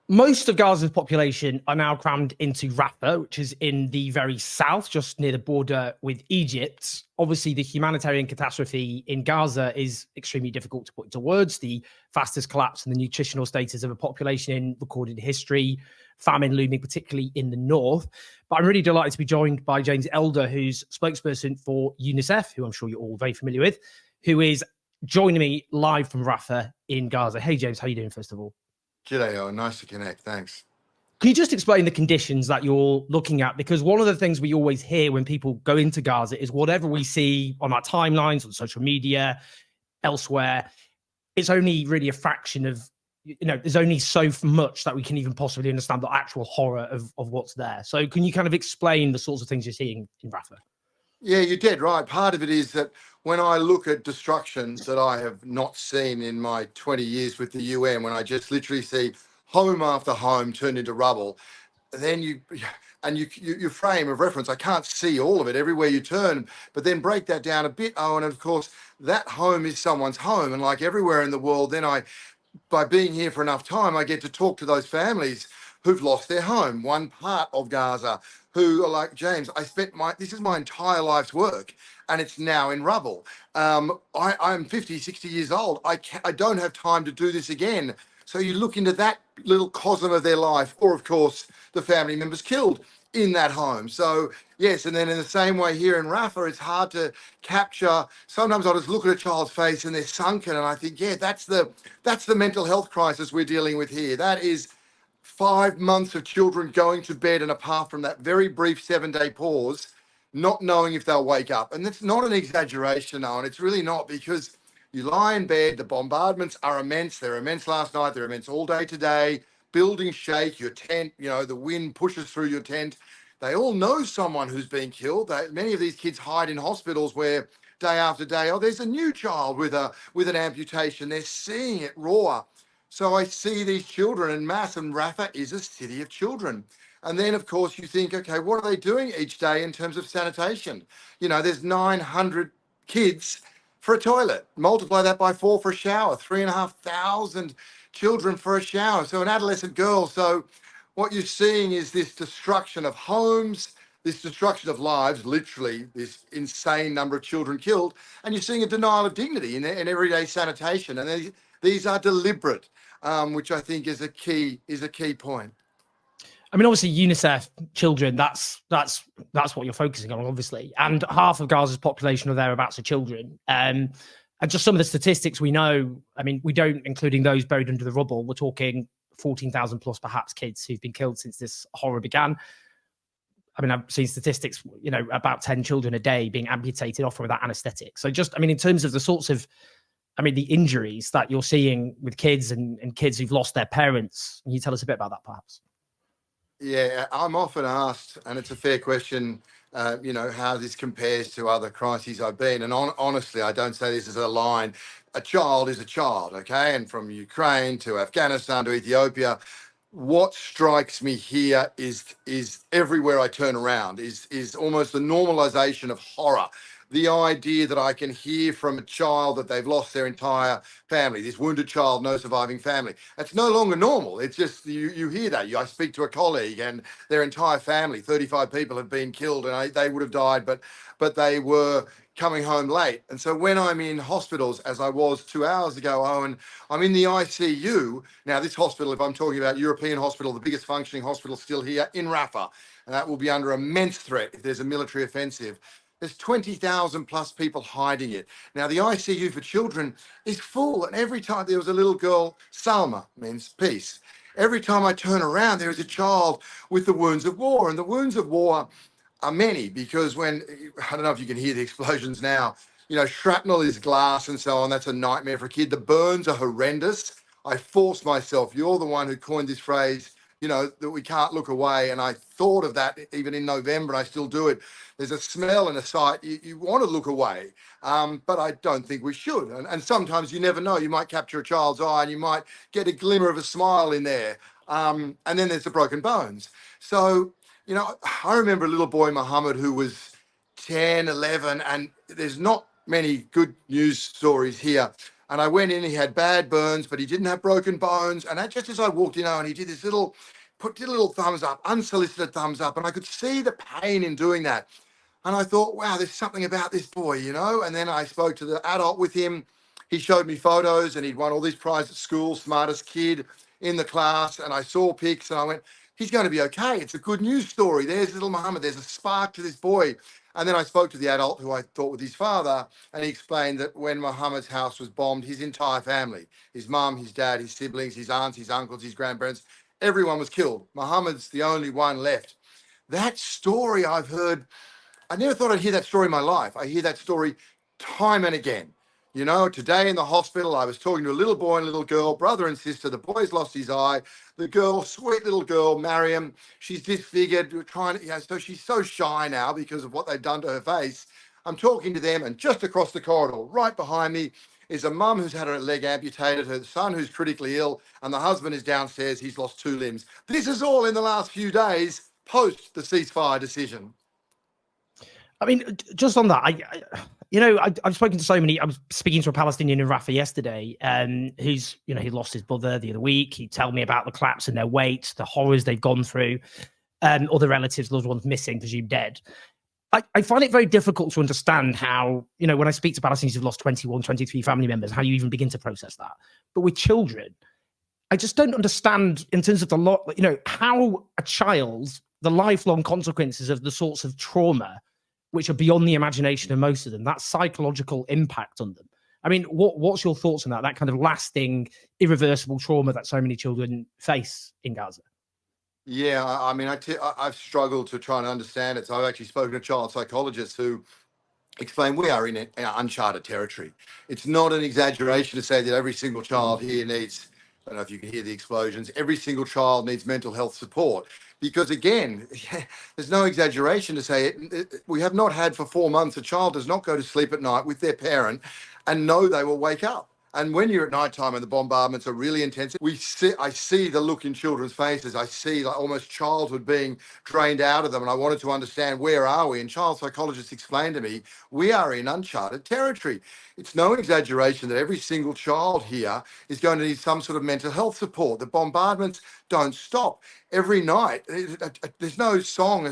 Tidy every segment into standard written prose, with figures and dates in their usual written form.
Most of Gaza's population are now crammed into Rafah, which is in the very south, just near the border with Egypt. Obviously, the humanitarian catastrophe in Gaza is extremely difficult to put into words. The fastest collapse in the nutritional status of a population in recorded history, famine looming, particularly in the north. But I'm really delighted to be joined by James Elder, who's spokesperson for Unicef, who I'm sure you're all very familiar with, who is joining me live from Rafah in Gaza. Hey, James, how are you doing, first of all? G'day, Owen. Nice to connect. Thanks. Can you just explain the conditions that you're looking at? Because one of the things we always hear when people go into Gaza is whatever we see on our timelines, on social media, elsewhere, it's only really a fraction of, there's only so much that we can even possibly understand the actual horror of what's there. So can you kind of explain the sorts of things you're seeing in Rafah? Yeah, you're dead right. Part of it is that when I look at destruction that I have not seen in my 20 years with the UN, when I just literally see home after home turned into rubble, then your frame of reference, I can't see all of it everywhere you turn, but then break that down a bit, Owen, and of course, that home is someone's home. And like everywhere in the world, then by being here for enough time, I get to talk to those families who've lost their home, one part of Gaza, who are like, James, this is my entire life's work, and it's now in rubble. I'm 50, 60 years old. I don't have time to do this again. So you look into that little cosm of their life, or of course, the family members killed in that home. So yes, and then in the same way here in Rafah, it's hard to capture. Sometimes I just look at a child's face and they're sunken, and I think, yeah, that's the mental health crisis we're dealing with here. That is 5 months of children going to bed, and apart from that very brief 7-day pause, not knowing if they'll wake up. And that's not an exaggeration, Owen. It's really not, because you lie in bed, the bombardments are immense. They're immense last night. They're immense all day today. Buildings shake, your tent, the wind pushes through your tent. They all know someone who's been killed. Many of these kids hide in hospitals where day after day, oh, there's a new child with an amputation. They're seeing it raw. So I see these children en masse, and Rafah is a city of children. And then, of course, you think, okay, what are they doing each day in terms of sanitation? There's 900 kids for a toilet. Multiply that by 4 for a shower, 3,500 children for a shower. So an adolescent girl. So what you're seeing is this destruction of homes, this destruction of lives, literally this insane number of children killed. And you're seeing a denial of dignity in everyday sanitation. And these are deliberate, which I think is a key point. I mean, obviously, UNICEF children, that's what you're focusing on, obviously. And half of Gaza's population or thereabouts are children. And just some of the statistics we know, I mean, we don't, including those buried under the rubble, we're talking 14,000 plus perhaps kids who've been killed since this horror began. I mean, I've seen statistics, about 10 children a day being amputated off without anesthetic. So just, I mean, in terms of the sorts of, the injuries that you're seeing with kids and kids who've lost their parents, can you tell us a bit about that, perhaps? Yeah, I'm often asked, and it's a fair question, how this compares to other crises I've been. And honestly, I don't say this as a line. A child is a child, okay? And from Ukraine to Afghanistan to Ethiopia, what strikes me here is everywhere I turn around is almost the normalization of horror. The idea that I can hear from a child that they've lost their entire family, this wounded child, no surviving family. It's no longer normal. It's just, you hear that. I speak to a colleague and their entire family, 35 people have been killed, and they would have died, but they were coming home late. And so when I'm in hospitals, as I was 2 hours ago, Owen, I'm in the ICU. Now, this hospital, if I'm talking about European hospital, the biggest functioning hospital still here in Rafah, and that will be under immense threat if there's a military offensive. There's 20,000 plus people hiding it. Now, the ICU for children is full. And every time there was a little girl, Salma, means peace. Every time I turn around, there is a child with the wounds of war. And the wounds of war are many, because I don't know if you can hear the explosions now, shrapnel is glass and so on. That's a nightmare for a kid. The burns are horrendous. I force myself. You're the one who coined this phrase, that we can't look away. And I thought of that even in November, and I still do it. There's a smell and a sight, you want to look away, but I don't think we should. And sometimes you never know. You might capture a child's eye and you might get a glimmer of a smile in there. And then there's the broken bones. So, I remember a little boy, Muhammad, who was 10, 11, and there's not many good news stories here. And I went in, he had bad burns, but he didn't have broken bones. And just as I walked in, and he did this little, did a little thumbs up, unsolicited thumbs up. And I could see the pain in doing that. And I thought, wow, there's something about this boy, you know? And then I spoke to the adult with him. He showed me photos and he'd won all these prizes at school, smartest kid in the class. And I saw pics and I went, he's going to be okay. It's a good news story. There's little Muhammad. There's a spark to this boy. And then I spoke to the adult who I thought was his father, and he explained that when Muhammad's house was bombed, his entire family, his mum, his dad, his siblings, his aunts, his uncles, his grandparents, everyone was killed. Muhammad's the only one left. That story I've heard, I never thought I'd hear that story in my life. I hear that story time and again. You know, today in the hospital, I was talking to a little boy and a little girl, brother and sister. The boy's lost his eye. The girl, sweet little girl, Mariam, she's disfigured. We're trying to, you know, so she's so shy now because of what they've done to her face. I'm talking to them, and just across the corridor, right behind me, is a mum who's had her leg amputated, her son who's critically ill, and the husband is downstairs. He's lost 2 limbs. This is all in the last few days post the ceasefire decision. I mean, just on that, I've spoken to so many. I was speaking to a Palestinian in Rafah yesterday, who's, you know, he lost his brother the other week. He'd tell me about the collapse in their weight, the horrors they've gone through, other relatives, loved ones missing, presumed dead. I find it very difficult to understand how, you know, when I speak to Palestinians who've lost 21, 23 family members, how you even begin to process that. But with children, I just don't understand in terms of the lot, you know, how a child, the lifelong consequences of the sorts of trauma which are beyond the imagination of most of them, that psychological impact on them. I mean, what's your thoughts on that kind of lasting, irreversible trauma that so many children face in Gaza? Yeah, I mean, I've struggled to try and understand it. So I've actually spoken to child psychologists who explain we are in uncharted territory. It's not an exaggeration to say that every single child here needs, I don't know if you can hear the explosions, every single child needs mental health support. Because again, there's no exaggeration to say we have not had for 4 months, a child does not go to sleep at night with their parent and know they will wake up. And when you're at nighttime and the bombardments are really intense, I see the look in children's faces. I see like almost childhood being drained out of them. And I wanted to understand, where are we? And child psychologists explained to me, we are in uncharted territory. It's no exaggeration that every single child here is going to need some sort of mental health support. The bombardments don't stop. Every night, there's no song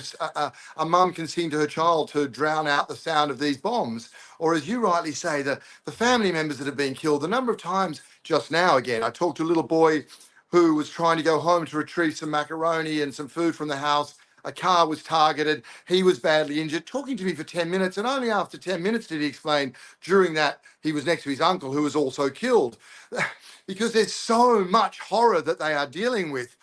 a mum can sing to her child to drown out the sound of these bombs. Or as you rightly say, the family members that have been killed, the number of times just now, again, I talked to a little boy who was trying to go home to retrieve some macaroni and some food from the house. A car was targeted. He was badly injured, talking to me for 10 minutes. And only after 10 minutes did he explain during that he was next to his uncle who was also killed. Because there's so much horror that they are dealing with.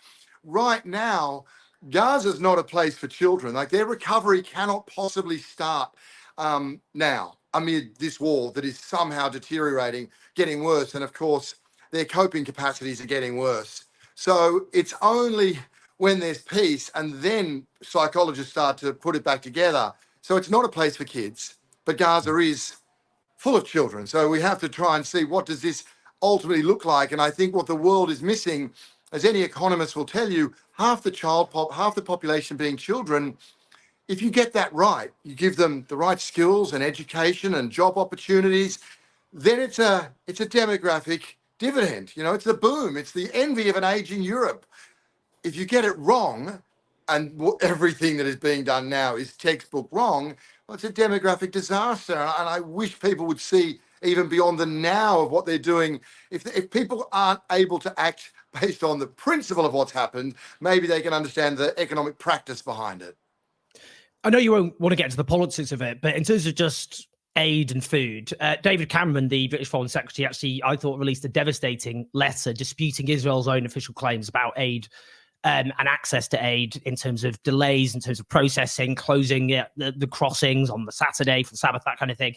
Right now, Gaza's not a place for children. Like, their recovery cannot possibly start now amid this war that is somehow deteriorating, getting worse. And of course, their coping capacities are getting worse. So it's only when there's peace and then psychologists start to put it back together. So it's not a place for kids, but Gaza is full of children. So we have to try and see, what does this ultimately look like? And I think what the world is missing, as any economist will tell you, half the population being children. If you get that right, you give them the right skills and education and job opportunities, then it's a demographic dividend. You know, it's a boom. It's the envy of an aging Europe. If you get it wrong, and everything that is being done now is textbook wrong, well, it's a demographic disaster. And I wish people would see even beyond the now of what they're doing. If people aren't able to act based on the principle of what's happened, maybe they can understand the economic practice behind it. I know you won't want to get into the politics of it, but in terms of just aid and food, David Cameron, the British Foreign Secretary, actually, I thought, released a devastating letter disputing Israel's own official claims about aid and access to aid, in terms of delays, in terms of processing, closing the crossings on the Saturday for Sabbath, that kind of thing.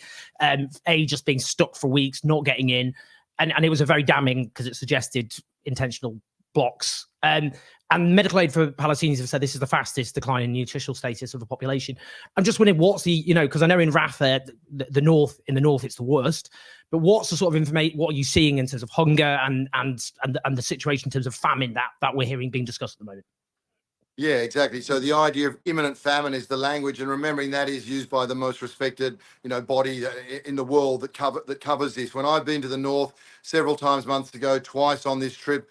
Aid just being stuck for weeks, not getting in. And it was a very damning, because it suggested intentional blocks. And medical aid for Palestinians have said this is the fastest decline in nutritional status of the population. I'm just wondering, what's the, you know, because I know in Rafah, the north, it's the worst, but what's the sort of information, what are you seeing in terms of hunger and the situation in terms of famine that we're hearing being discussed at the moment? Yeah, exactly. So the idea of imminent famine is the language, and remembering that is used by the most respected, body in the world that covers this. When I've been to the north several times months ago, twice on this trip,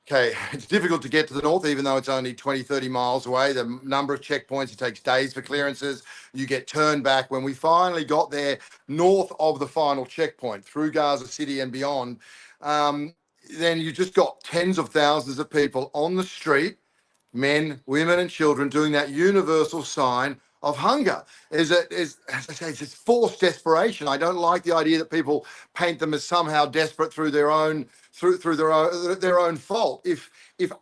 okay, it's difficult to get to the north, even though it's only 20, 30 miles away. The number of checkpoints, it takes days for clearances. You get turned back. When we finally got there, north of the final checkpoint, through Gaza City and beyond, then you just got tens of thousands of people on the street, men, women, and children, doing that universal sign of hunger. As I say, it's forced desperation. I don't like the idea that people paint them as somehow desperate through their own their own fault. If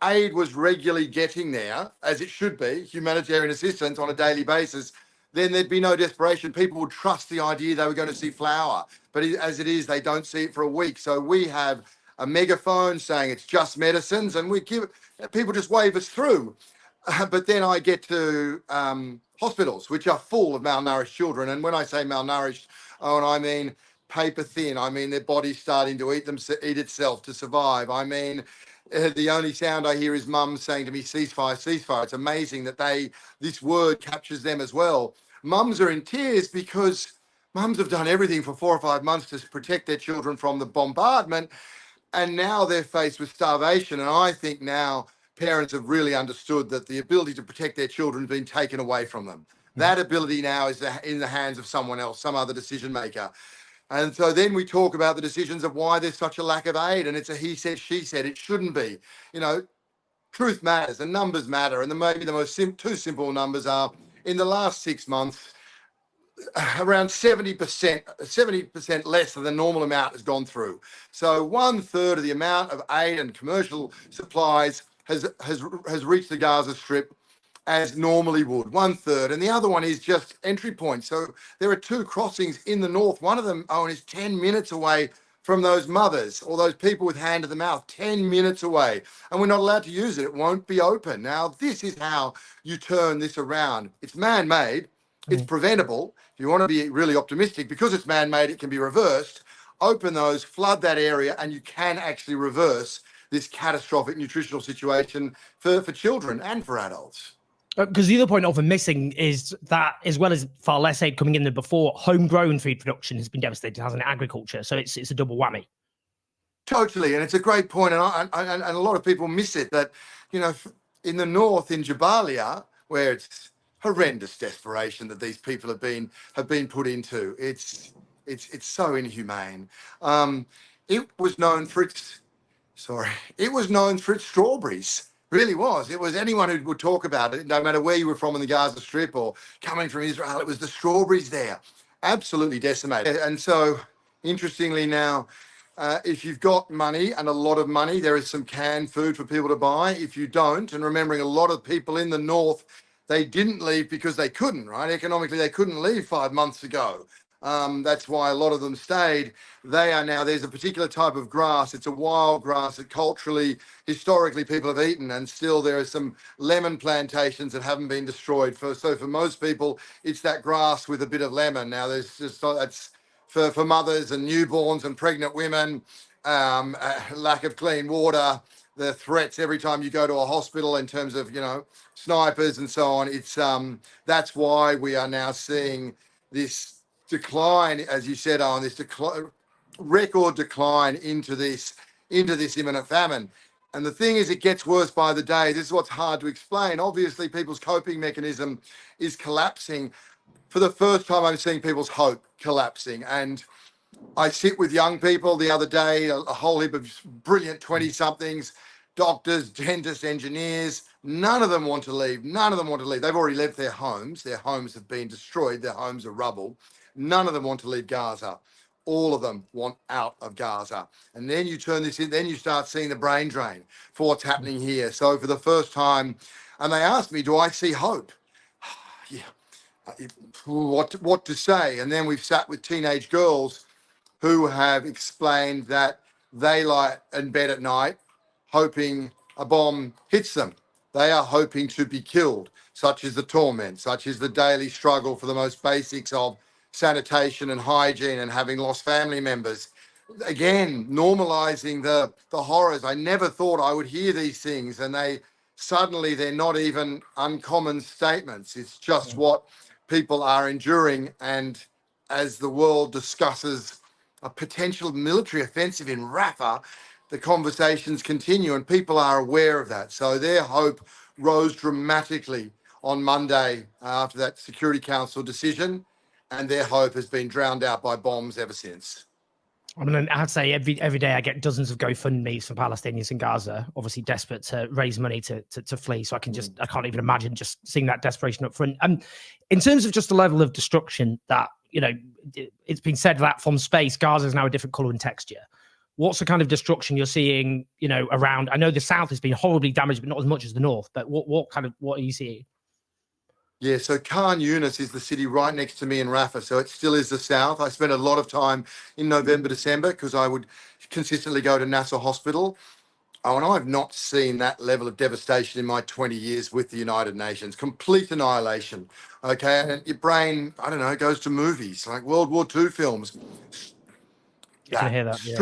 aid was regularly getting there, as it should be, humanitarian assistance on a daily basis, then there'd be no desperation. People would trust the idea they were going to see flour. But as it is, they don't see it for a week. So we have a megaphone saying it's just medicines, and people just wave us through. But then I get to hospitals, which are full of malnourished children. And when I say malnourished, and I mean paper thin. I mean their body's starting to eat itself to survive. I mean, the only sound I hear is mum saying to me, "Ceasefire, ceasefire." It's amazing that this word captures them as well. Mums are in tears because mums have done everything for 4 or 5 months to protect their children from the bombardment, and now they're faced with starvation. And I think now parents have really understood that the ability to protect their children has been taken away from them. That ability now is in the hands of someone else, some other decision maker. And so then we talk about the decisions of why there's such a lack of aid, and it's a he said, she said. It shouldn't be. Truth matters and numbers matter. And maybe the two simple numbers are, in the last 6 months, around 70% less than the normal amount has gone through. So 1/3 of the amount of aid and commercial supplies has reached the Gaza Strip as normally would, 1/3. And the other one is just entry points. So there are 2 crossings in the north. One of them, Owen, is 10 minutes away from those mothers or those people with hand to the mouth, 10 minutes away. And we're not allowed to use it. It won't be open. Now, this is how you turn this around. It's man-made. It's preventable. If you want to be really optimistic, because it's man-made, it can be reversed. Open those, flood that area, and you can actually reverse this catastrophic nutritional situation for children and for adults. Because the other point often missing is that, as well as far less aid coming in than before, homegrown food production has been devastated, hasn't it? Agriculture. So it's a double whammy. Totally. And it's a great point. And a lot of people miss it that, in the north, in Jabalia, where it's horrendous desperation that these people have been put into. It's so inhumane. It was known for its strawberries. Really was. It was anyone who would talk about it, no matter where you were from in the Gaza Strip or coming from Israel, it was the strawberries there. Absolutely decimated. And so, interestingly now, if you've got money and a lot of money, there is some canned food for people to buy. If you don't, and remembering a lot of people in the north, they didn't leave because they couldn't, right? Economically, they couldn't leave 5 months ago. That's why a lot of them stayed. They are now, there's a particular type of grass. It's a wild grass that historically people have eaten, and still there are some lemon plantations that haven't been destroyed. So for most people, it's that grass with a bit of lemon. Now that's for mothers and newborns and pregnant women, lack of clean water, the threats every time you go to a hospital in terms of, snipers and so on. It's that's why we are now seeing this decline, as you said, on this record decline into this imminent famine. And the thing is, it gets worse by the day. This is what's hard to explain. Obviously, people's coping mechanism is collapsing. For the first time, I'm seeing people's hope collapsing. And I sit with young people the other day, a whole heap of brilliant 20-somethings, doctors, dentists, engineers. None of them want to leave. None of them want to leave. They've already left their homes. Their homes have been destroyed. Their homes are rubble. None of them want to leave Gaza. All of them want out of Gaza. And then you turn this in, then you start seeing the brain drain for what's happening here. So for the first time, and they asked me, do I see hope? Yeah. What to say? And then we've sat with teenage girls who have explained that they lie in bed at night hoping a bomb hits them. They are hoping to be killed. Such is the torment, such is the daily struggle for the most basics of sanitation and hygiene, and having lost family members. Again, normalizing the horrors. I never thought I would hear these things, and they suddenly they're not even uncommon statements. It's just what people are enduring. And as the world discusses a potential military offensive in Rafah, the conversations continue and people are aware of that. So their hope rose dramatically on Monday after that Security Council decision, and their hope has been drowned out by bombs ever since. I mean, I'd say every day I get dozens of GoFundMe's for Palestinians in Gaza, obviously desperate to raise money to flee. So I can't even imagine just seeing that desperation up front. And in terms of just the level of destruction that, it's been said that from space, Gaza is now a different color and texture. What's the kind of destruction you're seeing, around? I know the south has been horribly damaged, but not as much as the north. But what are you seeing? Yeah, so Khan Yunis is the city right next to me in Rafah, so it still is the south. I spent a lot of time in November, December, because I would consistently go to Nasser Hospital. Oh, and I've not seen that level of devastation in my 20 years with the United Nations. Complete annihilation, okay? And your brain, I don't know, goes to movies, like World War II films. You can hear that, yeah.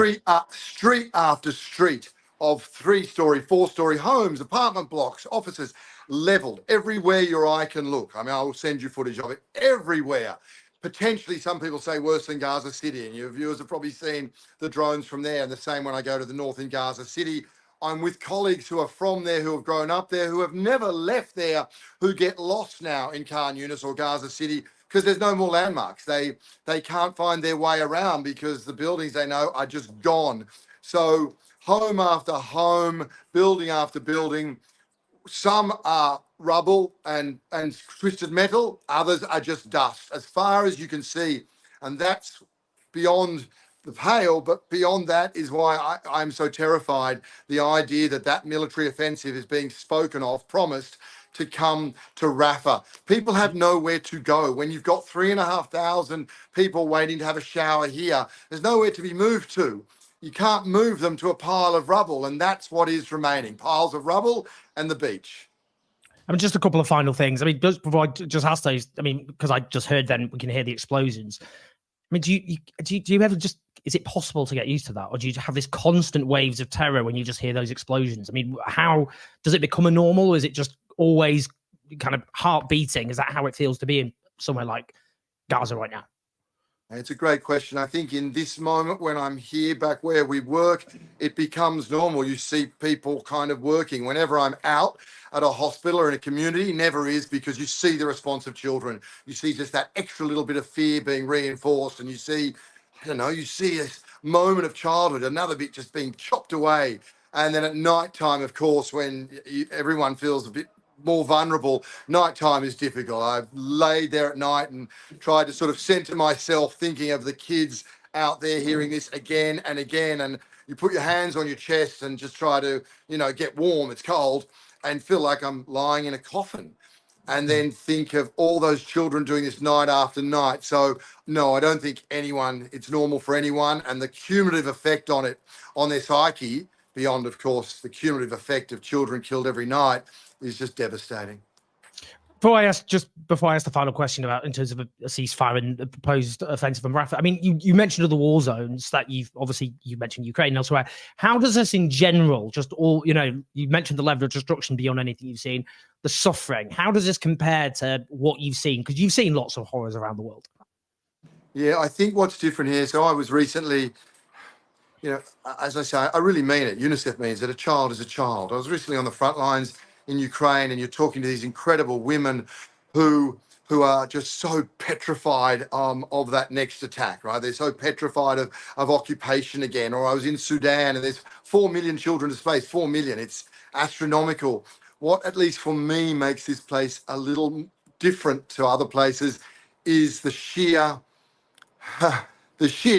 Street after street of 3-story, 4-story homes, apartment blocks, offices, leveled everywhere your eye can look. I mean, I will send you footage of it everywhere. Potentially, some people say worse than Gaza City, and your viewers have probably seen the drones from there. And the same when I go to the north in Gaza City. I'm with colleagues who are from there, who have grown up there, who have never left there, who get lost now in Khan Yunis or Gaza City because there's no more landmarks. They can't find their way around because the buildings they know are just gone. So home after home, building after building. Some are rubble and twisted metal. Others are just dust, as far as you can see. And that's beyond the pale, but beyond that is why I'm so terrified. The idea that military offensive is being spoken of, promised to come to Rafah. People have nowhere to go. When you've got 3,500 people waiting to have a shower here, there's nowhere to be moved to. You can't move them to a pile of rubble, and that's what is remaining, piles of rubble and the beach. I mean, just a couple of final things. I mean, just before I just ask those, I mean, because I just heard then we can hear the explosions. I mean, do you ever just, is it possible to get used to that? Or do you have this constant waves of terror when you just hear those explosions? I mean, how does it become a normal? Or is it just always kind of heart beating? Is that how it feels to be in somewhere like Gaza right now? It's a great question. I think in this moment when I'm here back where we work, it becomes normal. You see people kind of working. Whenever I'm out at a hospital or in a community, never is, because you see the response of children. You see just that extra little bit of fear being reinforced, and you see a moment of childhood, another bit just being chopped away. And then at night time, of course, when everyone feels a bit more vulnerable, nighttime is difficult. I've laid there at night and tried to sort of center myself, thinking of the kids out there hearing this again and again. And you put your hands on your chest and just try to, get warm. It's cold, and feel like I'm lying in a coffin. And then think of all those children doing this night after night. So no, I don't think it's normal for anyone. And the cumulative effect on their psyche, beyond, of course, the cumulative effect of children killed every night, is just devastating. Before I ask the final question about in terms of a ceasefire and the proposed offensive from Rafah, I mean, you mentioned other war zones that you mentioned Ukraine and elsewhere. How does this in general, just all, you mentioned the level of destruction beyond anything you've seen, the suffering, how does this compare to what you've seen? Because you've seen lots of horrors around the world. Yeah, I think what's different here, so I was recently, as I say, I really mean it. Unicef means that a child is a child. I was recently on the front lines in Ukraine, and you're talking to these incredible women who are just so petrified of that next attack, right? They're so petrified of occupation again. Or I was in Sudan, and there's 4 million children displaced. 4 million. It's astronomical. What, at least for me, makes this place a little different to other places is the sheer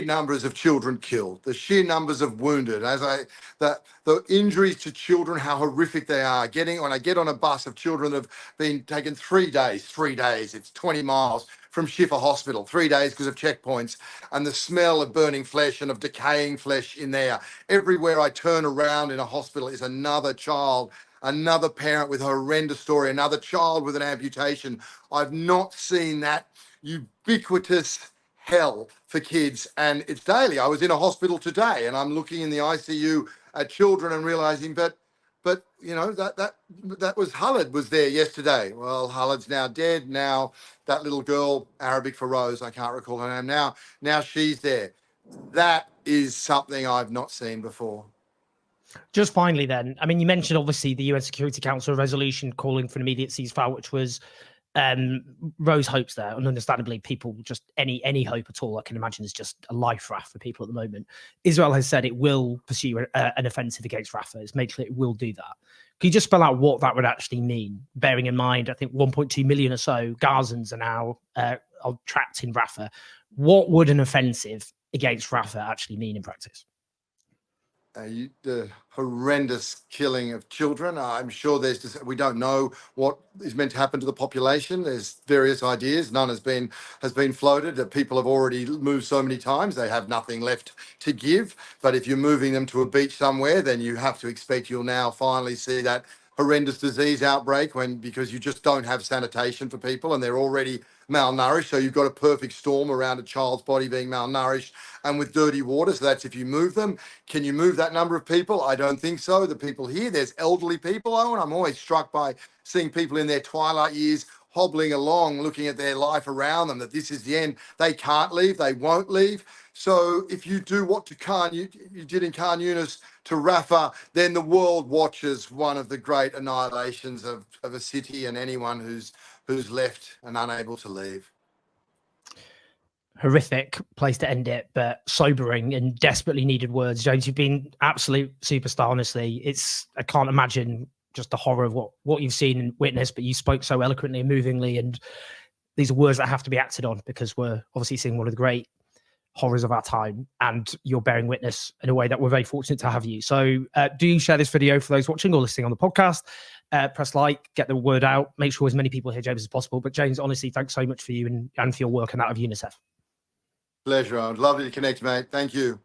numbers of children killed, the sheer numbers of wounded, the injuries to children, how horrific they are. When I get on a bus of children that have been taken 3 days, it's 20 miles from Shifa Hospital, 3 days because of checkpoints, and the smell of burning flesh and of decaying flesh in there. Everywhere I turn around in a hospital is another child, another parent with a horrendous story, another child with an amputation. I've not seen that ubiquitous hell for kids, and it's daily. I was in a hospital today, and I'm looking in the ICU at children and realizing, but But you know that was Khalid was there yesterday. Well, Khalid's now dead. Now that little girl, Arabic for Rose, I can't recall her name now. Now she's there. That is something I've not seen before. Just finally, then, I mean, you mentioned obviously the UN Security Council resolution calling for an immediate ceasefire, which was rose hopes there, and understandably, people just any hope at all I can imagine is just a life raft for people at the moment. Israel has said it will pursue an offensive against Rafah. It's made clear it will do that. Can you just spell out what that would actually mean, bearing in mind I think 1.2 million or so Gazans are now are trapped in Rafah? What would an offensive against Rafah actually mean in practice? The horrendous killing of children. I'm sure we don't know what is meant to happen to the population. There's various ideas. None has been floated. That people have already moved so many times they have nothing left to give. But if you're moving them to a beach somewhere, then you have to expect you'll now finally see that horrendous disease outbreak because you just don't have sanitation for people and they're already malnourished. So you've got a perfect storm around a child's body being malnourished and with dirty water. So that's if you move them. Can you move that number of people? I don't think so. The people here, there's elderly people, Owen. I'm always struck by seeing people in their twilight years hobbling along, looking at their life around them, that this is the end. They can't leave. They won't leave. So if you do what you did in Khan Yunis to Rafah, then the world watches one of the great annihilations of a city and anyone who's left and unable to leave. Horrific place to end it, but sobering and desperately needed words. James, you've been absolute superstar, honestly. I can't imagine just the horror of what you've seen and witnessed, but you spoke so eloquently and movingly, and these are words that have to be acted on because we're obviously seeing one of the great horrors of our time, and you're bearing witness in a way that we're very fortunate to have you. So do share this video for those watching or listening on the podcast. Press like, get the word out, make sure as many people hear James as possible. But James, honestly, thanks so much for you and for your work and that of Unicef. Pleasure. I'd love to connect, mate. Thank you.